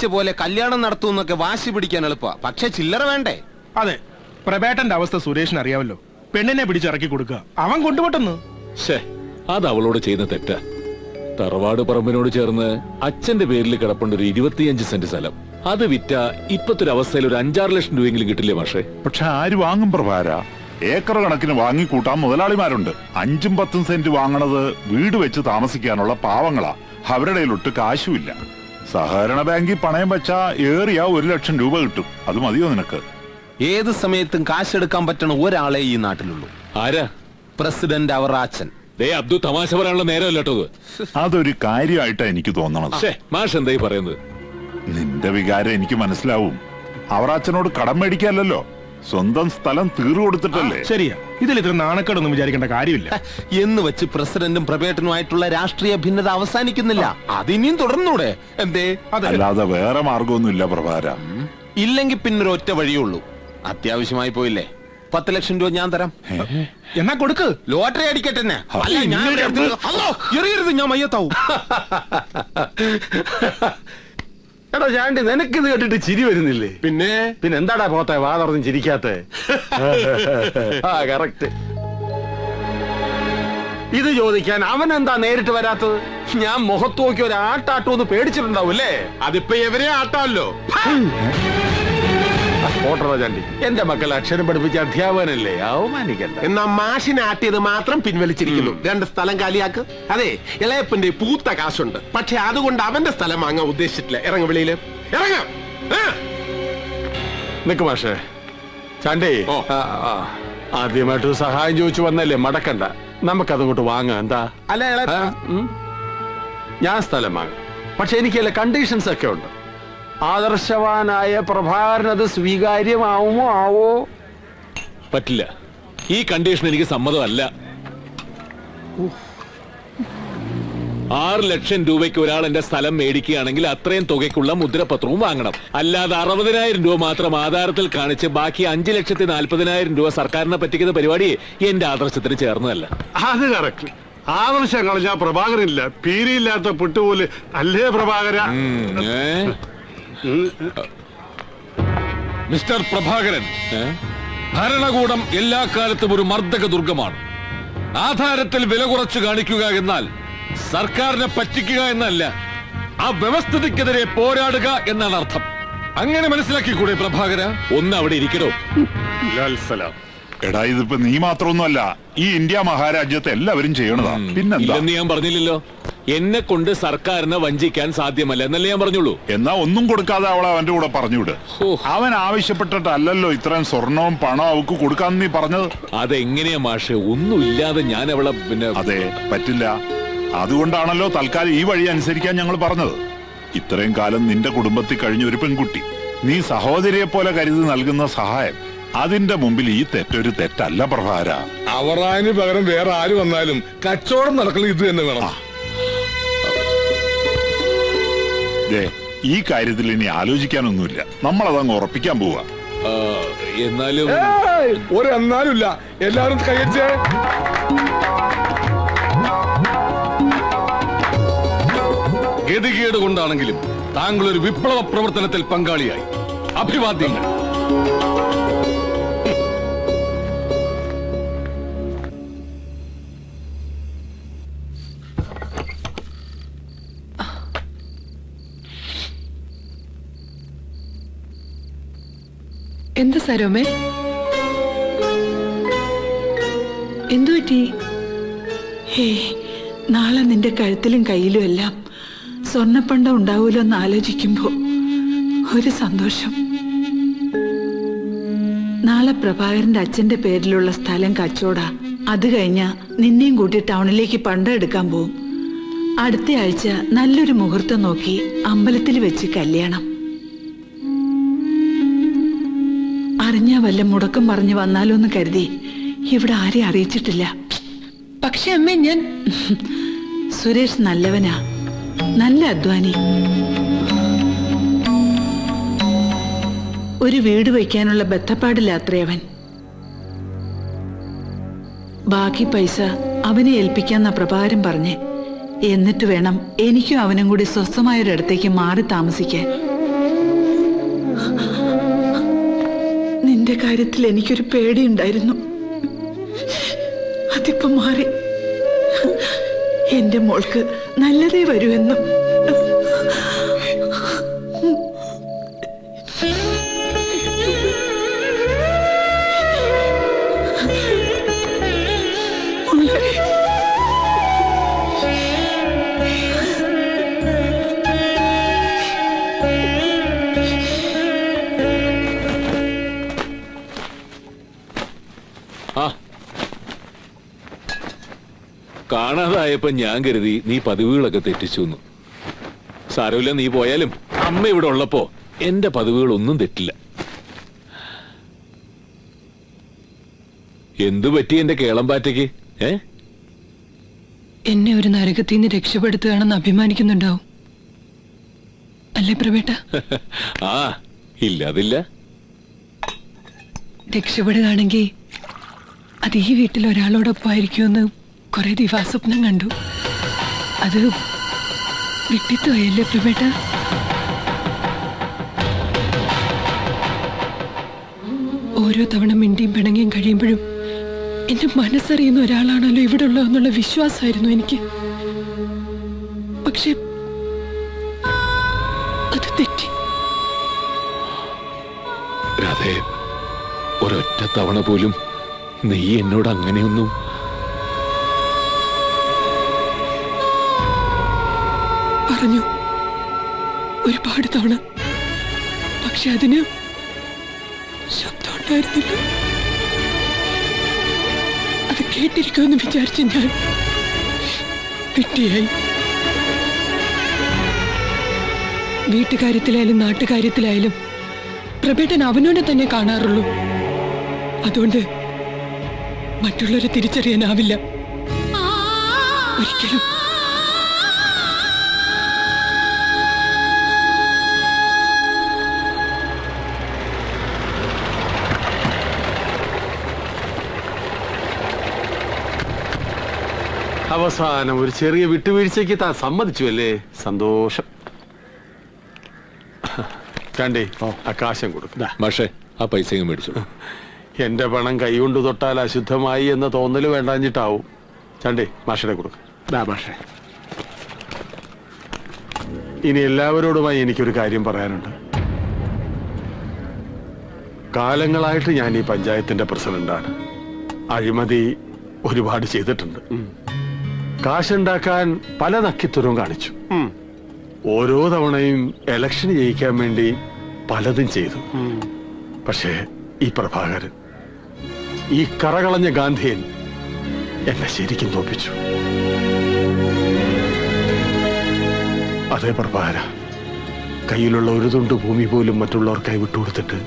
പോലെ കല്യാണം നടത്തുന്നൊക്കെ വാശി പിടിക്കാൻ എളുപ്പ, പക്ഷെ ചില്ലറ വേണ്ടേ? അതെ, പ്രബേട്ടന്റെ അവസ്ഥ സുരേഷിന് അറിയാമല്ലോ. പെണ്ണിനെ പിടിച്ചിറക്കി കൊടുക്കുക, അവൻ കൊണ്ടുപോട്ടെന്ന്. അത് അവളോട് ചെയ്യുന്ന തെറ്റ. തറവാട് പറമ്പിനോട് ചേർന്ന് അച്ഛന്റെ പേരിൽ കിടപ്പുണ്ട് ഒരു 25 സെന്റ് സ്ഥലം. അത് വിറ്റ ഇപ്പത്തെ ഒരു അവസ്ഥയിൽ ഒരു 5-6 ലക്ഷം രൂപയെങ്കിലും കിട്ടില്ലേ മാഷേ? പക്ഷെ ആര് വാങ്ങും പ്രഭാര? ഏക്കർ കണക്കിന് വാങ്ങിക്കൂട്ടാൻ മുതലാളിമാരുണ്ട്. 5-10 സെന്റ് വാങ്ങണത് വീട് വെച്ച് താമസിക്കാനുള്ള പാവങ്ങളാ. അവരുടെ ഒട്ട് കാശുമില്ല. സഹകരണ ബാങ്കിൽ പണയം വെച്ചാ ഏറിയ 1 ലക്ഷം രൂപ കിട്ടും. അത് മതിയോ നിനക്ക്? ഏത് സമയത്തും കാശെടുക്കാൻ പറ്റണ ഒരാളെ ഈ നാട്ടിലുള്ളൂ. ആരാ? പ്രസിഡന്റ് അവറാച്ചൻ. അബ്ദു തമാശ പറയാനുള്ള നേരമല്ലോ. അതൊരു കാര്യമായിട്ടാ എനിക്ക് തോന്നണത്. മാഷ് എന്തായി പറയുന്നത്? നിന്റെ വികാരം എനിക്ക് മനസ്സിലാവും. അവറാച്ചനോട് കടം മേടിക്കാനല്ലോ, സ്വന്തം സ്ഥലം തീർന്നു കൊടുത്തിട്ടല്ലേ. ശരിയാ, ഇതിൽ ഇത്ര നാണക്കേടൊന്നും വിചാരിക്കേണ്ട കാര്യമില്ല. എന്ന് വെച്ച് പ്രസിഡന്റും പ്രബേട്ടനുമായിട്ടുള്ള രാഷ്ട്രീയ ഭിന്നത അവസാനിക്കുന്നില്ല. അതിനിയും തുടർന്നൂടെ? എന്തേ? അല്ലാതെ വേറെ മാർഗമൊന്നുമില്ല പ്രഭാര. ഇല്ലെങ്കിൽ പിന്നൊരു ഒറ്റ വഴിയുള്ളൂ. അത്യാവശ്യമായി പോയില്ലേ, 10 ലക്ഷം രൂപ ഞാൻ തരാം. എന്നാ കൊടുക്ക്. ലോട്ടറി അടിക്കട്ടെ. എറിയരുത്, ഞാൻ മയ്യത്താവും. എടാ ചാണ്ടി, നിനക്കിത് കേട്ടിട്ട് ചിരി വരുന്നില്ലേ? പിന്നെ എന്താടാ പോത്തെ വാ തുറന്ന് ചിരിക്കാത്തെ? കറക്റ്റ്. ഇത് ചോദിക്കാൻ അവൻ എന്താ നേരിട്ട് വരാത്തത്? ഞാൻ മുഖത്ത് നോക്കി ഒരു ആട്ടാട്ടോന്ന് പേടിച്ചിട്ടുണ്ടാവും അല്ലേ? അതിപ്പോ എവരെ ആട്ടാമല്ലോ. ഓട്ടറ ചാണ്ടി, എന്റെ മക്കൾ അക്ഷരം പഠിപ്പിച്ച അധ്യാപകനല്ലേ, അവമാനിക്കണ്ട. എന്നാ മാഷിനെ ആട്ടിയത് മാത്രം പിൻവലിച്ചിരിക്കുന്നു. 2 സ്ഥലം കാലിയാക്ക്. അതെ, ഇളയപ്പന്റെ പൂത്ത കാശുണ്ട്, പക്ഷെ അതുകൊണ്ട് അവന്റെ സ്ഥലം വാങ്ങാൻ ഉദ്ദേശിച്ചിട്ടില്ല. ഇറങ്ങ വെളിയില്, ഇറങ്ങാം. നിക്ക് മാഷേ. ചാണ്ടി, ആദ്യമായിട്ട് സഹായം ചോദിച്ചു വന്നല്ലേ, മടക്കണ്ട. നമുക്കതങ്ങോട്ട് വാങ്ങാം. എന്താ? അല്ല, ഞാൻ സ്ഥലം വാങ്ങാം, പക്ഷെ എനിക്കല്ല കണ്ടീഷൻസ് ഒക്കെ ഉണ്ട്. ആദർശവാനായ പ്രഭാകരനത് സ്വീകാര്യമാവുമോ ആവോ? പറ്റില്ല. ഈ കണ്ടീഷൻ എനിക്ക് സമ്മതമല്ല. 6 ലക്ഷം രൂപയ്ക്ക് ഒരാൾ എന്റെ സ്ഥലം മേടിക്കുകയാണെങ്കിൽ അത്രയും തുകയ്ക്കുള്ള മുദ്രപത്രവും വാങ്ങണം. അല്ലാതെ 60,000 രൂപ മാത്രം ആധാരത്തിൽ കാണിച്ച് ബാക്കി 5,40,000 രൂപ സർക്കാരിനെ പറ്റിക്കുന്ന പരിപാടി എന്റെ ആദർശത്തിന് ചേർന്നതല്ല. അത് കറക്റ്റ്. ആദർശം കളഞ്ഞാ പ്രഭാകരനില്ല, പീരിയില്ലാത്ത പുട്ടുപോലെ അല്ലേ പ്രഭാകര? മിസ്റ്റർ പ്രഭാകരൻ, ഭരണകൂടം എല്ലാ കാലത്തും ഒരു മർദ്ദക ദുർഗമാണ്. ആധാരത്തിൽ വില കുറച്ച് കാണിക്കുക എന്നാൽ സർക്കാരിനെ പറ്റിക്കുക എന്നല്ല, ആ വ്യവസ്ഥിതിക്കെതിരെ പോരാടുക എന്നാണ് അർത്ഥം. അങ്ങനെ മനസ്സിലാക്കിക്കൂടെ പ്രഭാകര? ഒന്ന് അവിടെ ഇരിക്കണോ? എടാ, ഇതിപ്പോ നീ മാത്രമൊന്നുമല്ല, ഈ ഇന്ത്യ മഹാരാജ്യത്തെ എല്ലാവരും ചെയ്യണതാ. പിന്നെന്താ? ഞാൻ പറഞ്ഞില്ലല്ലോ, എന്നെ കൊണ്ട് സർക്കാരിനെ വഞ്ചിക്കാൻ സാധ്യമല്ല എന്നല്ലേ ഞാൻ പറഞ്ഞുള്ളൂ. എന്നാ ഒന്നും കൊടുക്കാതെ അവളെ അവന്റെ കൂടെ പറഞ്ഞുവിട്. അവൻ ആവശ്യപ്പെട്ടിട്ടല്ലോ ഇത്രയും സ്വർണവും പണവും അവക്ക് കൊടുക്കാന്ന് നീ പറഞ്ഞത്. അതെങ്ങനെയാ മാഷെ? ഒന്നുമില്ലാതെ ഞാൻ അവളെ പിന്നെ... അതെ, പറ്റില്ല. അതുകൊണ്ടാണല്ലോ തൽക്കാലം ഈ വഴി അനുസരിക്കാൻ ഞങ്ങൾ പറഞ്ഞത്. ഇത്രയും കാലം നിന്റെ കുടുംബത്തിൽ കഴിഞ്ഞ ഒരു പെൺകുട്ടി, നീ സഹോദരിയെ പോലെ കരുതി നൽകുന്ന സഹായം, അതിന്റെ മുമ്പിൽ ഈ തെറ്റൊരു തെറ്റല്ല പ്രഭാര. അവറാന് പകരം വേറെ ആര് വന്നാലും കച്ചവടം നടക്കുന്നത് ഇത് തന്നെ വേണം. ഈ കാര്യത്തിൽ ഇനി ആലോചിക്കാനൊന്നുമില്ല, നമ്മളതങ്ങ് ഉറപ്പിക്കാൻ പോവാ. എന്നാലും ഒരെന്നാലുമില്ല, എല്ലാരും കൈയടിച്ചേ. ഗതികേട് കൊണ്ടാണെങ്കിലും താങ്കൾ ഒരു വിപ്ലവ പ്രവർത്തനത്തിൽ പങ്കാളിയായി. അഭിവാദ്യങ്ങൾ. എന്ത് സരോമേ, എന്തു പറ്റി? നാളെ നിന്റെ കഴുത്തിലും കയ്യിലും എല്ലാം സ്വർണ്ണപ്പണ്ടം ഉണ്ടാവൂലോ എന്ന് ആലോചിക്കുമ്പോ ഒരു സന്തോഷം. നാളെ പ്രഭാകരന്റെ അച്ഛന്റെ പേരിലുള്ള സ്ഥലം കച്ചോടാ. അത് കഴിഞ്ഞാ നിന്നെയും കൂട്ടി ടൗണിലേക്ക് പണ്ടം എടുക്കാൻ പോവും. അടുത്ത ആഴ്ച നല്ലൊരു മുഹൂർത്തം നോക്കി അമ്പലത്തിൽ വെച്ച് കല്യാണം. അറിഞ്ഞാ വല്ല മുടക്കം പറഞ്ഞു വന്നാലോ എന്ന് കരുതി ഇവിടെ ആരെയും അറിയിച്ചിട്ടില്ല. പക്ഷെ അമ്മേ, ഞാൻ സുരേഷ് നല്ലവനാ, നല്ല അധ്വാനി. ഒരു വീട് വയ്ക്കാനുള്ള ബദ്ധപ്പാടില്ലാത്രേ അവൻ. ബാക്കി പൈസ അവനെ ഏൽപ്പിക്കാന്ന പ്രഭാകരൻ പറഞ്ഞേ. എന്നിട്ട് വേണം എനിക്കും അവനും കൂടി സ്വസ്ഥമായൊരിടത്തേക്ക് മാറി താമസിക്കാൻ. നിന്റെ കാര്യത്തിൽ എനിക്കൊരു പേടിയുണ്ടായിരുന്നു. അതിപ്പോ മാറി. എന്റെ മോൾക്ക് നല്ലതേ വരൂ എന്നും. കാണാതായപ്പോ ഞാൻ കരുതി നീ പതിവുകളൊക്കെ തെറ്റിച്ചു. സാരമില്ല, നീ പോയാലും അമ്മ ഇവിടെ ഉള്ളപ്പോ എന്റെ പതിവുകളൊന്നും തെറ്റില്ല. എന്തു പറ്റി എന്റെ കേളമ്പാറ്റയ്ക്ക്? എന്നെ ഒരു നരകത്തിൽ നിന്ന് രക്ഷപ്പെടുത്തുകയാണെന്ന് അഭിമാനിക്കുന്നുണ്ടാവും അല്ലേ പ്രവേട്ട? ആ ഇല്ല, അതില്ല. രക്ഷപ്പെടുകയാണെങ്കിൽ അത് ഈ വീട്ടിൽ ഒരാളോടൊപ്പമായിരിക്കുമെന്ന് കുറെ ദിവാസ്വപ്നം കണ്ടു. അത് വിട്ടിത്തുപോയല്ലേ പ്രവേട്ട? ഓരോ തവണ മിണ്ടിയും പിണങ്ങിയും കഴിയുമ്പോഴും എന്റെ മനസ്സറിയുന്ന ഒരാളാണല്ലോ ഇവിടെ ഉള്ളതെന്നുള്ള വിശ്വാസമായിരുന്നു എനിക്ക്. പക്ഷെ അത് തെറ്റി. രാധേ, ഒരൊറ്റ തവണ പോലും നീ എന്നോട് അങ്ങനെയൊന്നും. പറഞ്ഞു ഒരുപാട് തവണ. പക്ഷെ അതിന് ശബ്ദം ഉണ്ടായിരുന്നില്ല. അത് കേട്ടിരിക്കുമെന്ന് വിചാരിച്ച് ഞാൻ വിട്ടിയായി. വീട്ടുകാര്യത്തിലായാലും നാട്ടുകാര്യത്തിലായാലും പ്രഭേട്ടൻ അവനോനെ തന്നെ കാണാറുള്ളൂ. അതുകൊണ്ട് മറ്റുള്ളവരെ തിരിച്ചറിയാനാവില്ല ഒരിക്കലും. അവസാനം ഒരു ചെറിയ വിട്ടുവീഴ്ചയ്ക്ക് താൻ സമ്മതിച്ചു അല്ലേ? സന്തോഷം. കണ്ടേ, ആകാശം കൊടുക്കും. മാഷേ, ആ പൈസയും മേടിച്ചു. എന്റെ പണം കൈകൊണ്ട് തൊട്ടാൽ അശുദ്ധമായി എന്ന തോന്നല് വേണ്ടാഞ്ഞിട്ടാവും. ചണ്ടേ, മാഷയുടെ കൊടുക്കും. മാഷേ, ഇനി എല്ലാവരോടുമായി എനിക്കൊരു കാര്യം പറയാനുണ്ട്. കാലങ്ങളായിട്ട് ഞാൻ ഈ പഞ്ചായത്തിന്റെ പ്രസിഡന്റാണ്. അഴിമതി ഒരുപാട് ചെയ്തിട്ടുണ്ട്. കാശുണ്ടാക്കാൻ പല നക്കിത്തുരവും കാണിച്ചു. ഓരോ തവണയും ഇലക്ഷൻ ജയിക്കാൻ വേണ്ടി പലതും ചെയ്തു. പക്ഷേ ഈ പ്രഭാകരൻ, ഈ കറകളഞ്ഞ ഗാന്ധിയൻ എന്നെ ശരിക്കും തോപ്പിച്ചു. അതേ പ്രഭാകര, കയ്യിലുള്ള ഒരു തുണ്ട് ഭൂമി പോലും മറ്റുള്ളവർക്കായി വിട്ടുകൊടുത്തിട്ട്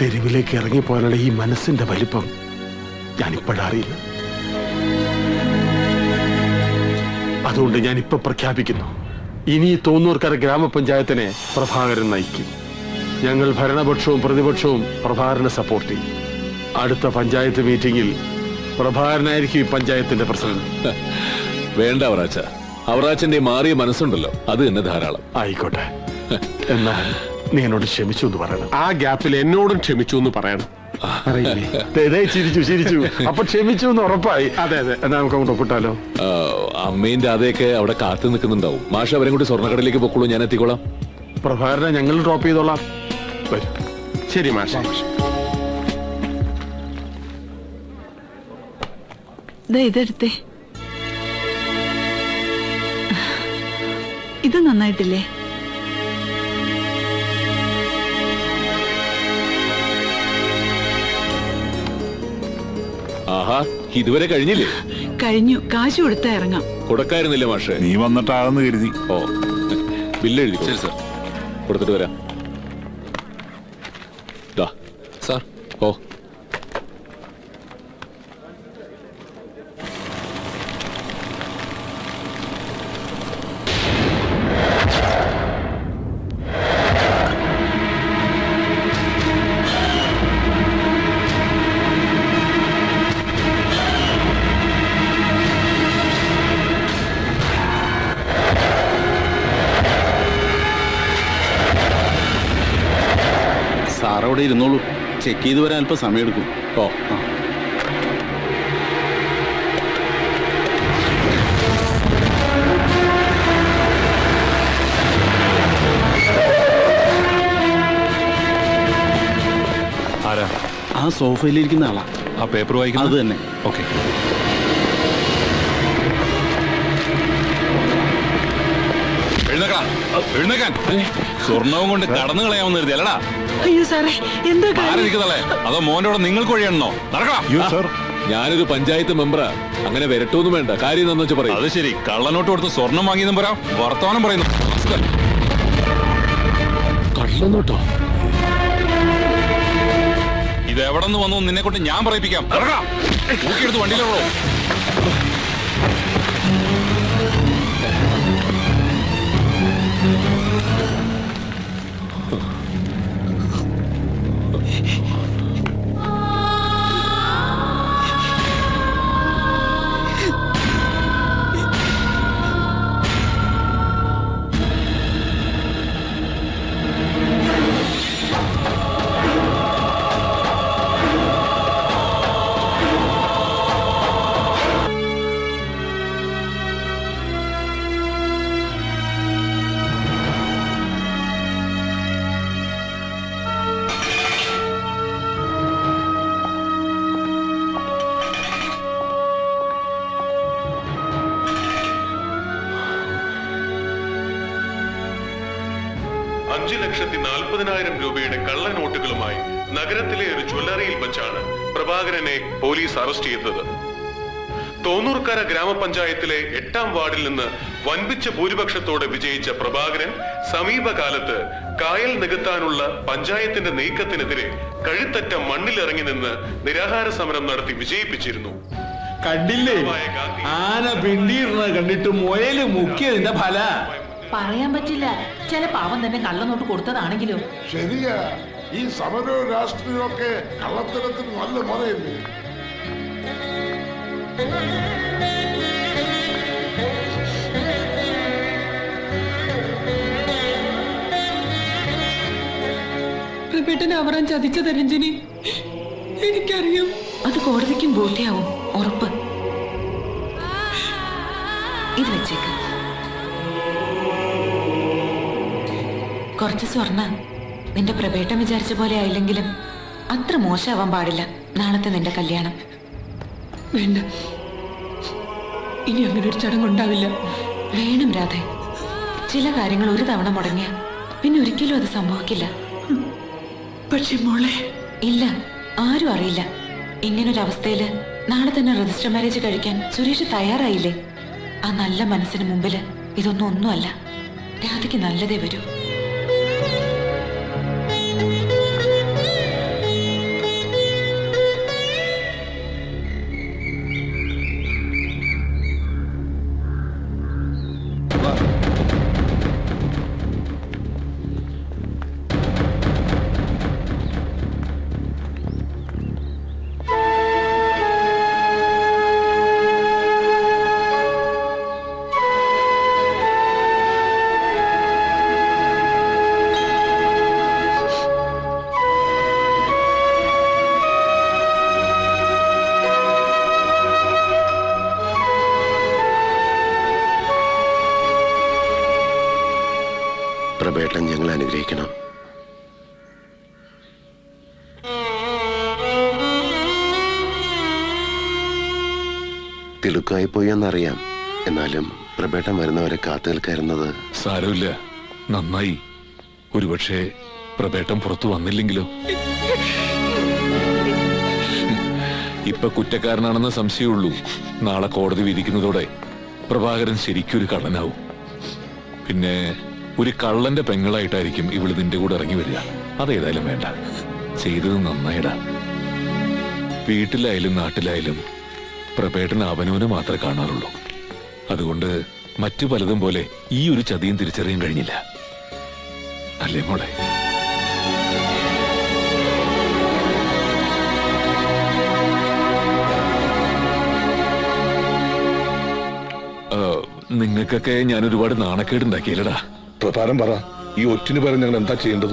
തെരുവിലേക്ക് ഇറങ്ങിപ്പോയാലുള്ള ഈ മനസ്സിന്റെ വലിപ്പം ഞാനിപ്പോഴറിയില്ല. അതുകൊണ്ട് ഞാനിപ്പോ പ്രഖ്യാപിക്കുന്നു, ഇനി തോന്നൂർക്കര ഗ്രാമപഞ്ചായത്തിനെ പ്രഭാകരൻ നയിക്കും. ഞങ്ങൾ ഭരണപക്ഷവും പ്രതിപക്ഷവും പ്രഭാകരനെ സപ്പോർട്ട് ചെയ്യും. അടുത്ത പഞ്ചായത്ത് മീറ്റിംഗിൽ പ്രഭാകരനായിരിക്കും ഈ പഞ്ചായത്തിന്റെ പ്രസിഡന്റ്. വേണ്ട അവറാച്ച, അവറാച്ചന്റെ മാറിയ മനസ്സുണ്ടല്ലോ, അത് തന്നെ ധാരാളം. ആയിക്കോട്ടെ, എന്നാൽ നീ എന്നോട് ക്ഷമിച്ചു എന്ന് പറയണം. ആ ഗ്യാപ്പിൽ എന്നോടും ക്ഷമിച്ചു എന്ന് പറയണം. ചിരിച്ചു ചിരിച്ചു. അപ്പൊ ക്ഷമിച്ചു എന്ന് ഉറപ്പായി. അതെ അതെ, എന്നാ നമുക്ക് അങ്ങോട്ട് ഒപ്പിട്ടാലോ? അമ്മയും രാധയൊക്കെ അവിടെ കാത്തു നിൽക്കുന്നുണ്ടാവും. മാഷ അവരെ കൂടി സ്വർണ്ണക്കടയിലേക്ക് പൊക്കോളൂ, ഞാൻ എത്തിക്കോളാം. പ്രഭാകരനെ ഞങ്ങൾ ഡ്രോപ്പ് ചെയ്തോളാം. വരും. ശരി മാഷ. ഇതെടുത്തേ. ഇത് നന്നായിട്ടില്ലേ? ആഹാ, ഇതുവരെ കഴിഞ്ഞില്ലേ? കഴിഞ്ഞു. കാശ് കൊടുത്താ ഇറങ്ങാം. കൊടുക്കായിരുന്നില്ല മാഷേ? നീ വന്നിട്ടാണെന്ന് കരുതി. ഓ, ബില്ല് എഴുതി. ശരി സാർ, കൊടുത്തിട്ട് വരാം. സാർ. ഓ, സാറവിടെ ഇരുന്നോളൂ, ചെക്ക് ചെയ്ത് വരാൻ അല്പം സമയമെടുക്കും. ഓ ആരാ? ആ സോഫയിലിരിക്കുന്ന ആളാ. ആ പേപ്പർ വായിക്കുന്നത്? അത് തന്നെ. ഓക്കെ. എഴുന്നേക്കാൻ സ്വർണവും കൊണ്ട് കടന്നു കളയാമെന്ന് കരുതി അല്ലടാ? അയ്യോ സാറേ, എന്താ ആരനിക്കതല്ലേ? അതോ മോന്റെ കൂടെ നിങ്ങൾക്ക് വഴിയാണോ? നടക്കണം. ഞാനൊരു പഞ്ചായത്ത് മെമ്പറാ, അങ്ങനെ വരട്ടൊന്നും വേണ്ട. കാര്യം എന്താന്ന് വെച്ചാൽ പറയും. അത് ശരി, കള്ളനോട്ട് കൊടുത്ത് സ്വർണം വാങ്ങിയെന്നും പറയാം, വർത്തമാനം പറയുന്നു. കള്ളനോട്ടോ? ഇത് എവിടെ നിന്ന് വന്നു നിന്നെ കൊണ്ട് ഞാൻ പറയിപ്പിക്കാം. ൂക്കിയെടുത്ത് വണ്ടിയിലുള്ളൂ. രൂപയുടെ കള്ളനോട്ടുകളുമായി നഗരത്തിലെ ഒരു ജ്വല്ലറിയിൽ വെച്ചാണ് പ്രഭാകരനെ പോലീസ് അറസ്റ്റ് ചെയ്തത്. തോന്നൂർക്കര ഗ്രാമപഞ്ചായത്തിലെ 8ാം വാർഡിൽ നിന്ന് വൻപിച്ച ഭൂരിപക്ഷത്തോടെ വിജയിച്ച പ്രഭാകരൻ സമീപകാലത്ത് കായൽ നികത്താനുള്ള പഞ്ചായത്തിന്റെ നീക്കത്തിനെതിരെ കഴുത്തറ്റ മണ്ണിലിറങ്ങി നിന്ന് നിരാഹാര സമരം നടത്തി വിജയിപ്പിച്ചിരുന്നു. കണ്ടില്ലേ, ആന പിണ്ടിയിരുന്നത് കണ്ടിട്ട് മുയല് മുക്കിയതിന്റെ ഫല. പറയാൻ പറ്റില്ല, ചില പാവം തന്നെ കള്ളനോട്ട് കൊടുത്തതാണെങ്കിലും. ശരിയാ, ഈ സമരവും രാഷ്ട്രീയമൊക്കെ കള്ളത്തരത്തിന് നല്ല മുറയില്ലേ? പ്രഭേട്ടനെ അവറാൻ ചതിച്ചത് രഞ്ജനി, എനിക്കറിയാം. അത് കോടതിക്കും ബോധ്യാവും, ഉറപ്പ്. ഇത് വെച്ചേക്ക്. കുറച്ച് സ്വർണ്ണ. നിന്റെ പ്രഭേട്ടം വിചാരിച്ച പോലെ ആയില്ലെങ്കിലും അത്ര മോശമാവാൻ പാടില്ല നാളത്തെ നിന്റെ കല്യാണം. വേണ്ട, ഇനി അങ്ങനെ ഒരു ചടങ്ങുണ്ടാവില്ല. വേണം രാധേ. ചില കാര്യങ്ങൾ ഒരു തവണ മുടങ്ങിയ പിന്നെ ഒരിക്കലും അത് സംഭവിക്കില്ല. പക്ഷെ മോളെ, ഇല്ല, ആരും അറിയില്ല. ഇങ്ങനൊരവസ്ഥയില് നാളെ തന്നെ രജിസ്റ്റർ മാരേജ് കഴിക്കാൻ സുരേഷ് തയ്യാറായില്ലേ? ആ നല്ല മനസ്സിന് മുമ്പില് ഇതൊന്നും ഒന്നുമല്ല. രാധയ്ക്ക് നല്ലതേ വരൂ. പ്രഭേട്ടൻ ഞങ്ങൾ അനുഗ്രഹിക്കണം. തിടുക്കായി പോയി എന്നറിയാം, എന്നാലും പ്രഭേട്ടൻ വരുന്നവരെ കാത്തു നിൽക്കാറുന്നത്. സാരമില്ല, നന്നായി. ഒരുപക്ഷെ പ്രഭേട്ടൻ പുറത്തു വന്നില്ലെങ്കിലോ? ഇപ്പൊ കുറ്റക്കാരനാണെന്ന് സംശയമുള്ളൂ. നാളെ കോടതി വിധിക്കുന്നതോടെ പ്രഭാകരൻ ശരിക്കൊരു കള്ളനാവും. പിന്നെ ഒരു കള്ളന്റെ പെങ്ങളായിട്ടായിരിക്കും ഇവള് നിന്റെ കൂടെ ഇറങ്ങി വരിക. അതേതായാലും വേണ്ട, ചെയ്തത് നന്നായിടാ. വീട്ടിലായാലും നാട്ടിലായാലും പ്രഭേട്ടൻ അവനവന് മാത്രമേ കാണാറുള്ളൂ. അതുകൊണ്ട് മറ്റു പലതും പോലെ ഈ ഒരു ചതിയും തിരിച്ചറിയാൻ കഴിഞ്ഞില്ല, അല്ലേ മോളെ? നിങ്ങൾക്കൊക്കെ ഞാൻ ഒരുപാട് നാണക്കേടുണ്ടാക്കിയല്ലടാ. പ്രധാനം പറ, ഈ ഒറ്റിന് പകരം ഞങ്ങൾ എന്താ ചെയ്യേണ്ടത്?